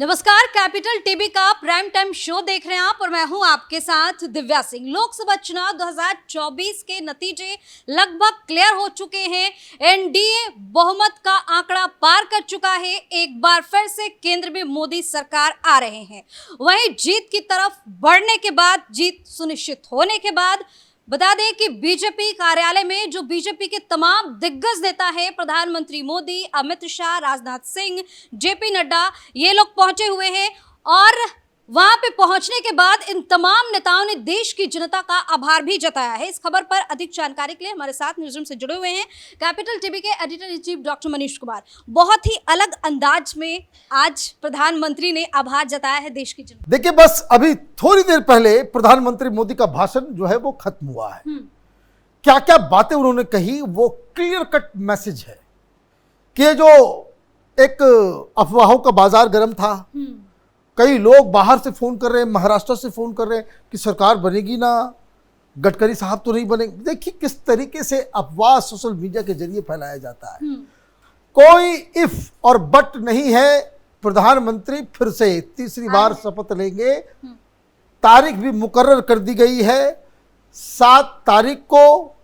नमस्कार, capital TV का prime time show देख रहे हैं आप और मैं हूं आपके साथ दिव्या सिंह। लोकसभा चुनाव 2024 के नतीजे लगभग क्लियर हो चुके हैं। एनडीए बहुमत का आंकड़ा पार कर चुका है। एक बार फिर से केंद्र में मोदी सरकार आ रहे हैं। वहीं जीत की तरफ बढ़ने के बाद, जीत सुनिश्चित होने के बाद बता दें कि बीजेपी कार्यालय में जो बीजेपी के तमाम दिग्गज नेता है, प्रधानमंत्री मोदी, अमित शाह, राजनाथ सिंह, जेपी नड्डा, ये लोग पहुंचे हुए हैं और वहां पे पहुंचने के बाद इन तमाम नेताओं ने देश की जनता का आभार भी जताया है। इस खबर पर अधिक जानकारी के लिए हमारे साथ न्यूज़रूम से जुड़े हुए हैं कैपिटल टीवी के editor in chief doctor Manish Kumar. बहुत ही अलग अंदाज में आज प्रधानमंत्री ने आभार जताया है देश की जनता। देखिए, बस अभी थोड़ी देर पहले प्रधानमंत्री मोदी का भाषण जो है वो खत्म हुआ है। क्या क्या बातें उन्होंने कही वो क्लियर कट मैसेज है कि जो एक अफवाहों का बाजार गर्म था, कई लोग बाहर से फोन कर रहे हैं, महाराष्ट्र से फोन कर रहे हैं कि सरकार बनेगी ना, गडकरी साहब तो नहीं बनेंगे। देखिए किस तरीके से अफवाह सोशल मीडिया के जरिए फैलाया जाता है। कोई इफ और बट नहीं है। प्रधानमंत्री फिर से तीसरी बार शपथ लेंगे। तारीख भी मुकर्रर कर दी गई है। 7 तारीख को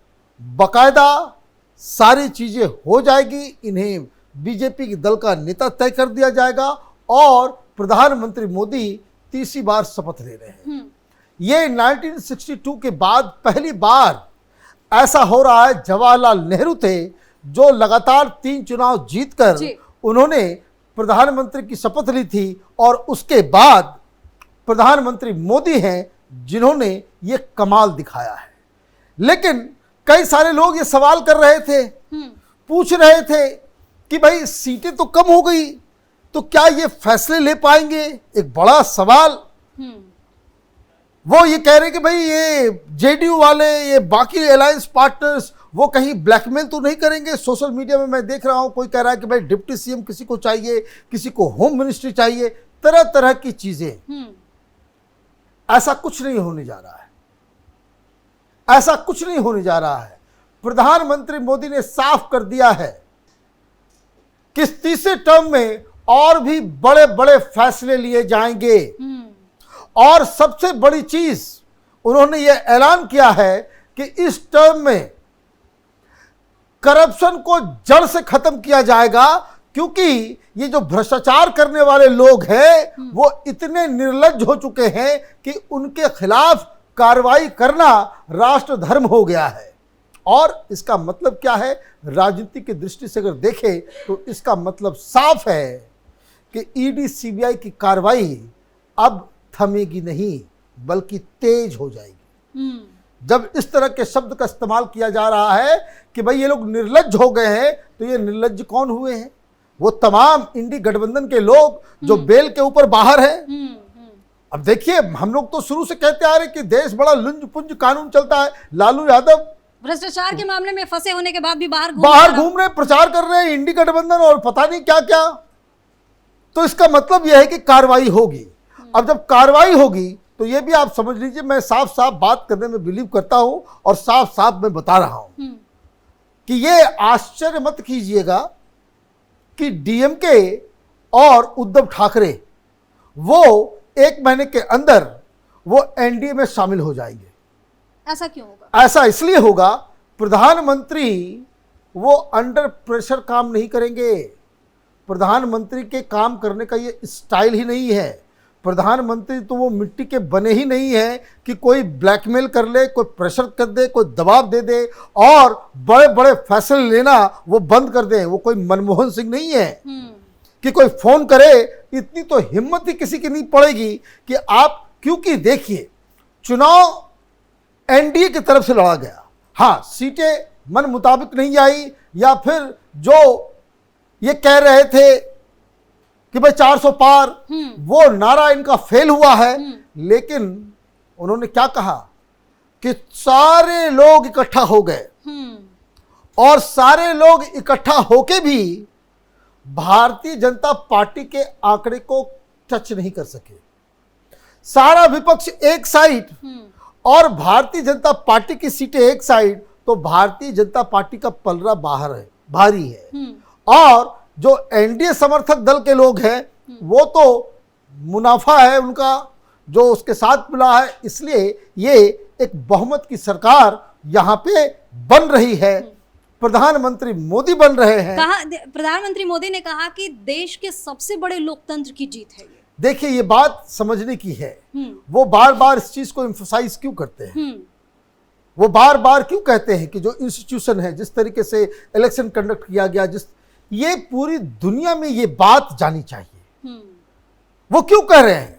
बकायदा सारी चीजें हो जाएगी। इन्हें बीजेपी के दल का नेता तय कर दिया जाएगा और प्रधानमंत्री मोदी तीसरी बार शपथ ले रहे हैं। ये 1962 के बाद पहली बार ऐसा हो रहा है। जवाहरलाल नेहरू थे जो लगातार 3 चुनाव जीतकर उन्होंने प्रधानमंत्री की शपथ ली थी और उसके बाद प्रधानमंत्री मोदी हैं जिन्होंने ये कमाल दिखाया है। लेकिन कई सारे लोग ये सवाल कर रहे थे, पूछ रहे थे कि भाई सीटें तो कम हो गई, तो क्या ये फैसले ले पाएंगे? एक बड़ा सवाल। वो ये कह रहे कि भाई ये जेडीयू वाले, ये बाकी अलायंस पार्टनर्स वो कहीं ब्लैकमेल तो नहीं करेंगे। सोशल मीडिया में मैं देख रहा हूं कोई कह रहा है कि भाई डिप्टी सीएम किसी को चाहिए, किसी को होम मिनिस्ट्री चाहिए, तरह तरह की चीजें। ऐसा कुछ नहीं होने जा रहा है। ऐसा कुछ नहीं होने जा रहा है। प्रधानमंत्री मोदी ने साफ कर दिया है कि तीसरे टर्म में और भी बड़े बड़े फैसले लिए जाएंगे। और सबसे बड़ी चीज उन्होंने ये ऐलान किया है कि इस टर्म में करप्शन को जड़ से खत्म किया जाएगा, क्योंकि ये जो भ्रष्टाचार करने वाले लोग हैं वो इतने निर्लज्ज हो चुके हैं कि उनके खिलाफ कार्रवाई करना राष्ट्र धर्म हो गया है। और इसका मतलब क्या है? राजनीति की दृष्टि से अगर देखें तो इसका मतलब साफ है कि ईडी सीबीआई की कार्रवाई अब थमेगी नहीं बल्कि तेज हो जाएगी। जब इस तरह के शब्द का इस्तेमाल किया जा रहा है कि भाई ये लोग निर्लज्ज हो गए हैं, तो ये निर्लज्ज कौन हुए हैं? वो तमाम इंडी गठबंधन के लोग जो बेल के ऊपर बाहर हैं। अब देखिए, हम लोग तो शुरू से कहते आ रहे कि देश बड़ा लुंज पुंज कानून चलता है। लालू यादव भ्रष्टाचार के मामले में फंसे होने के बाद भी बाहर घूम रहे, प्रचार कर रहे हैं, इंडी गठबंधन और पता नहीं क्या क्या। तो इसका मतलब यह है कि कार्रवाई होगी। अब जब कार्रवाई होगी तो यह भी आप समझ लीजिए, मैं साफ साफ बात करने में बिलीव करता हूं और साफ साफ मैं बता रहा हूं कि यह आश्चर्य मत कीजिएगा कि डीएमके और उद्धव ठाकरे वो 1 महीने के अंदर वो एनडीए में शामिल हो जाएंगे। ऐसा क्यों होगा? ऐसा इसलिए होगा, प्रधानमंत्री वो अंडर प्रेशर काम नहीं करेंगे। प्रधानमंत्री के काम करने का ये स्टाइल ही नहीं है। प्रधानमंत्री तो वो मिट्टी के बने ही नहीं है कि कोई ब्लैकमेल कर ले, कोई प्रेशर कर दे, कोई दबाव दे दे और बड़े बड़े फैसले लेना वो बंद कर दे। वो कोई मनमोहन सिंह नहीं है कि कोई फोन करे। इतनी तो हिम्मत ही किसी की नहीं पड़ेगी कि आप, क्योंकि देखिए चुनाव एनडीए की तरफ से लड़ा गया। हाँ, सीटें मन मुताबिक नहीं आई, या फिर जो ये कह रहे थे कि भाई 400 पार, वो नारा इनका फेल हुआ है। लेकिन उन्होंने क्या कहा कि सारे लोग इकट्ठा हो गए और सारे लोग इकट्ठा होके भी भारतीय जनता पार्टी के आंकड़े को टच नहीं कर सके। सारा विपक्ष एक साइड और भारतीय जनता पार्टी की सीटें एक साइड, तो भारतीय जनता पार्टी का पलड़ा बाहर है, भारी है। और जो एनडीए समर्थक दल के लोग हैं वो तो मुनाफा है उनका जो उसके साथ मिला है, इसलिए ये एक बहुमत की सरकार यहाँ पे बन रही है, प्रधानमंत्री मोदी बन रहे हैं। प्रधानमंत्री मोदी ने कहा कि देश के सबसे बड़े लोकतंत्र की जीत है ये। देखिए ये बात समझने की है, वो बार बार इस चीज को एम्फसाइज क्यों करते हैं, वो बार बार क्यों कहते हैं कि जो इंस्टीट्यूशन है, जिस तरीके से इलेक्शन कंडक्ट किया गया, ये पूरी दुनिया में ये बात जानी चाहिए। वो क्यों कह रहे हैं?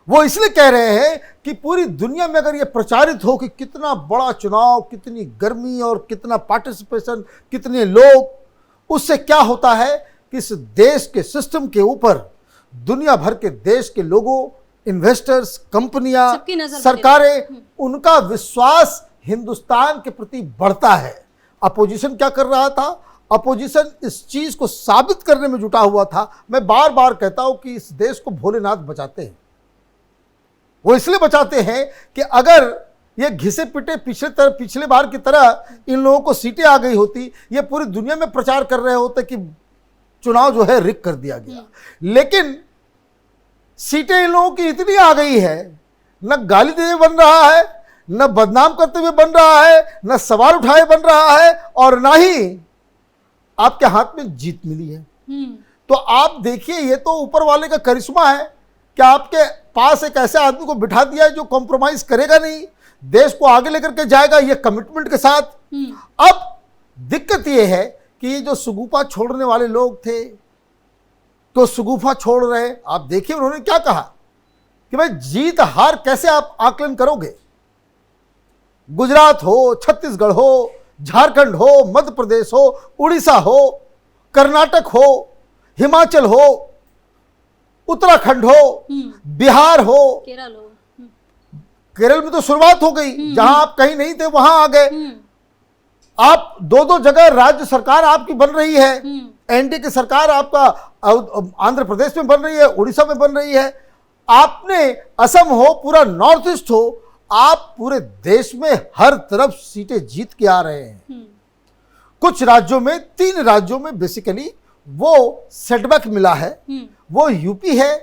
वो इसलिए कह रहे हैं कि पूरी दुनिया में अगर ये प्रचारित हो कि कितना बड़ा चुनाव, कितनी गर्मी और कितना पार्टिसिपेशन, कितने लोग, उससे क्या होता है कि इस देश के सिस्टम के ऊपर दुनिया भर के देश के लोगों, इन्वेस्टर्स, कंपनियां, सरकारें, उनका विश्वास हिंदुस्तान के प्रति बढ़ता है। अपोजिशन क्या कर रहा था? अपोजिशन इस चीज को साबित करने में जुटा हुआ था। मैं बार बार कहता हूं कि इस देश को भोलेनाथ बचाते हैं। वो इसलिए बचाते हैं कि अगर ये घिसे पिटे पिछले बार की तरह इन लोगों को सीटें आ गई होती, ये पूरी दुनिया में प्रचार कर रहे होते कि चुनाव जो है रिग कर दिया गया। लेकिन सीटें इन लोगों की इतनी आ गई है, न गाली देने बन रहा है, न बदनाम करते हुए बन रहा है, न सवाल उठाए बन रहा है, और ना ही आपके हाथ में जीत मिली है। तो आप देखिए, ये तो ऊपर वाले का करिश्मा है कि आपके पास एक ऐसे आदमी को बिठा दिया है जो कॉम्प्रोमाइज करेगा नहीं, देश को आगे लेकर के जाएगा ये कमिटमेंट के साथ। अब दिक्कत ये है कि ये जो सुगुफा छोड़ने वाले लोग थे, तो सुगुफा छोड़ रहे। आप देखिए उन्होंने क्या कहा कि भाई जीत हार कैसे आप आकलन करोगे? गुजरात हो, छत्तीसगढ़ हो, झारखंड हो, मध्य प्रदेश हो, उड़ीसा हो, कर्नाटक हो, हिमाचल हो, उत्तराखंड हो, बिहार हो, केरल हो। केरल में तो शुरुआत हो गई, जहां आप कहीं नहीं थे वहां आ गए। आप दो जगह राज्य सरकार आपकी बन रही है। एनडीए की सरकार आपका आंध्र प्रदेश में बन रही है, उड़ीसा में बन रही है। आपने असम हो, पूरा नॉर्थ ईस्ट हो, आप पूरे देश में हर तरफ सीटें जीत के आ रहे हैं। कुछ राज्यों में, 3 राज्यों में बेसिकली वो सेटबैक मिला है। वो यूपी है,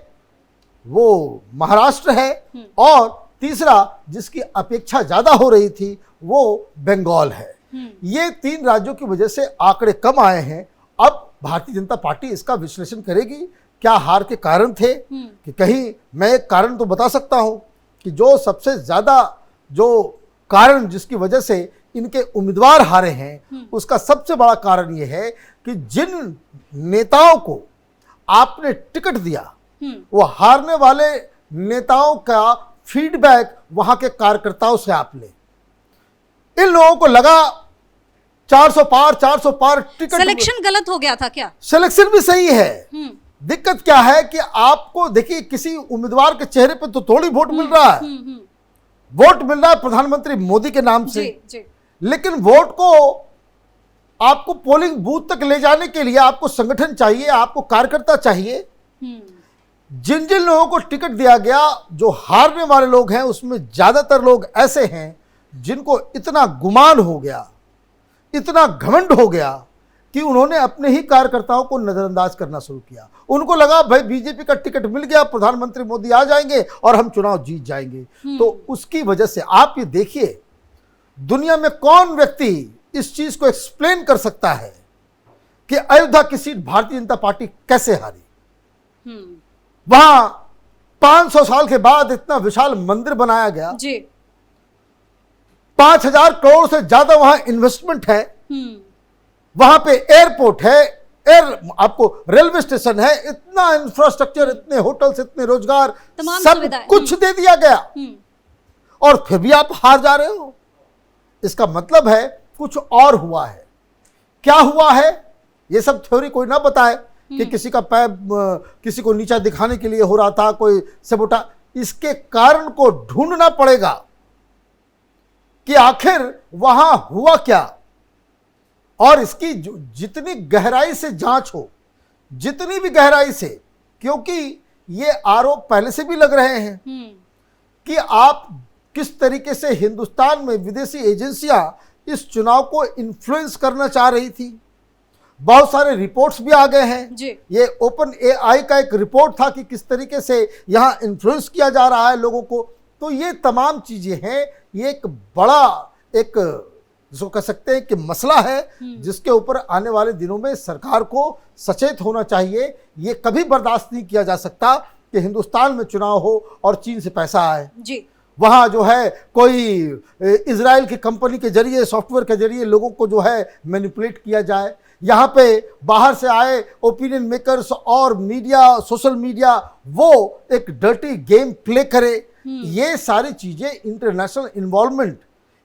वो महाराष्ट्र है, और तीसरा जिसकी अपेक्षा ज्यादा हो रही थी वो बंगाल है। ये 3 राज्यों की वजह से आंकड़े कम आए हैं। अब भारतीय जनता पार्टी इसका विश्लेषण करेगी, क्या हार के कारण थे, कि कहीं मैं एक कारण तो बता सकता हूं कि जो सबसे ज्यादा जो कारण जिसकी वजह से इनके उम्मीदवार हारे हैं, उसका सबसे बड़ा कारण यह है कि जिन नेताओं को आपने टिकट दिया, वो हारने वाले नेताओं का फीडबैक वहां के कार्यकर्ताओं से आप ले। इन लोगों को लगा 400 पार टिकट। सिलेक्शन गलत हो गया था क्या? सिलेक्शन भी सही है। दिक्कत क्या है कि आपको देखिए, किसी उम्मीदवार के चेहरे पे तो थोड़ी वोट मिल रहा है, वोट मिल रहा है प्रधानमंत्री मोदी के नाम से। जी। लेकिन वोट को आपको पोलिंग बूथ तक ले जाने के लिए आपको संगठन चाहिए, आपको कार्यकर्ता चाहिए। जिन जिन लोगों को टिकट दिया गया, जो हारने वाले लोग हैं, उसमें ज्यादातर लोग ऐसे हैं जिनको इतना गुमान हो गया, इतना घमंड हो गया कि उन्होंने अपने ही कार्यकर्ताओं को नजरअंदाज करना शुरू किया। उनको लगा भाई बीजेपी का टिकट मिल गया, प्रधानमंत्री मोदी आ जाएंगे और हम चुनाव जीत जाएंगे। तो उसकी वजह से आप ये देखिए, दुनिया में कौन व्यक्ति इस चीज को एक्सप्लेन कर सकता है कि अयोध्या की सीट भारतीय जनता पार्टी कैसे हारी? वहां 500 साल के बाद इतना विशाल मंदिर बनाया गया जी। 5000 करोड़ से ज्यादा वहां इन्वेस्टमेंट है। वहां पे एयरपोर्ट है, आपको रेलवे स्टेशन है, इतना इंफ्रास्ट्रक्चर, इतने होटल्स, इतने रोजगार, सब कुछ दे दिया गया, और फिर भी आप हार जा रहे हो। इसका मतलब है कुछ और हुआ है। क्या हुआ है? ये सब थ्योरी कोई ना बताए कि किसी का पैर किसी को नीचा दिखाने के लिए हो रहा था, कोई सबूता। इसके कारण को ढूंढना पड़ेगा कि आखिर वहां हुआ क्या, और इसकी जितनी गहराई से जांच हो, जितनी भी गहराई से, क्योंकि ये आरोप पहले से भी लग रहे हैं कि आप किस तरीके से हिंदुस्तान में विदेशी एजेंसियां इस चुनाव को इन्फ्लुएंस करना चाह रही थी। बहुत सारे रिपोर्ट्स भी आ गए हैं जी। ये ओपन एआई का एक रिपोर्ट था कि किस तरीके से यहाँ इन्फ्लुएंस किया जा रहा है लोगों को। तो ये तमाम चीजें हैं, ये एक बड़ा एक जिसको कह सकते हैं कि मसला है जिसके ऊपर आने वाले दिनों में सरकार को सचेत होना चाहिए। ये कभी बर्दाश्त नहीं किया जा सकता कि हिंदुस्तान में चुनाव हो और चीन से पैसा आए। जी। वहाँ जो है कोई इजराइल की कंपनी के जरिए सॉफ्टवेयर के जरिए लोगों को जो है मैनिपुलेट किया जाए। यहाँ पे बाहर से आए ओपिनियन मेकर्स और मीडिया, सोशल मीडिया वो एक डर्टी गेम प्ले करे। ये सारी चीजें, international involvement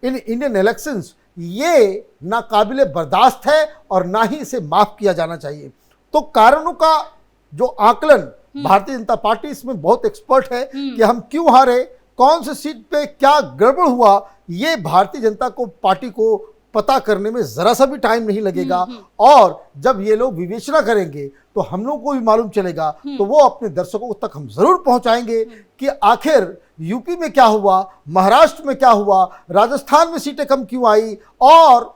in Indian elections, ये नाकाबिले बर्दाश्त है और ना ही इसे माफ किया जाना चाहिए। तो कारणों का जो आकलन, भारतीय जनता पार्टी इसमें बहुत एक्सपर्ट है कि हम क्यों हारे, कौन से सीट पे क्या गड़बड़ हुआ, ये भारतीय जनता को पार्टी को पता करने में जरा सा भी टाइम नहीं लगेगा। और जब ये लोग विवेचना करेंगे तो हम लोग को भी मालूम चलेगा, तो वो अपने दर्शकों तक हम जरूर पहुंचाएंगे कि आखिर यूपी में क्या हुआ, महाराष्ट्र में क्या हुआ, राजस्थान में सीटें कम क्यों आई और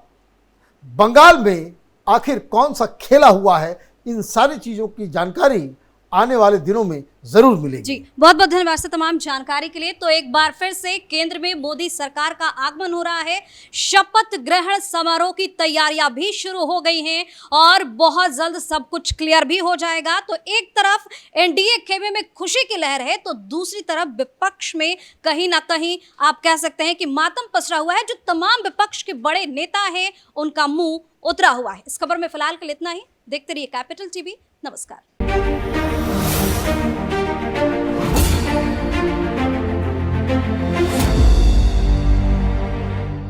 बंगाल में आखिर कौन सा खेला हुआ है। इन सारी चीजों की जानकारी आने वाले दिनों में जरूर मिलेगी। जी, बहुत बहुत धन्यवाद सर तमाम जानकारी के लिए। तो एक बार फिर से केंद्र में मोदी सरकार का आगमन हो रहा है, शपथ ग्रहण समारोह की तैयारियां भी शुरू हो गई हैं और बहुत जल्द सब कुछ क्लियर भी हो जाएगा। तो एक तरफ एनडीए खेमे में खुशी की लहर है, तो दूसरी तरफ विपक्ष में कहीं ना कहीं आप कह सकते हैं कि मातम पसरा हुआ है। जो तमाम विपक्ष के बड़े नेता हैं उनका मुंह उतरा हुआ है। इस खबर में फिलहाल के लिए इतना ही। देखते रहिए कैपिटल टीवी। नमस्कार।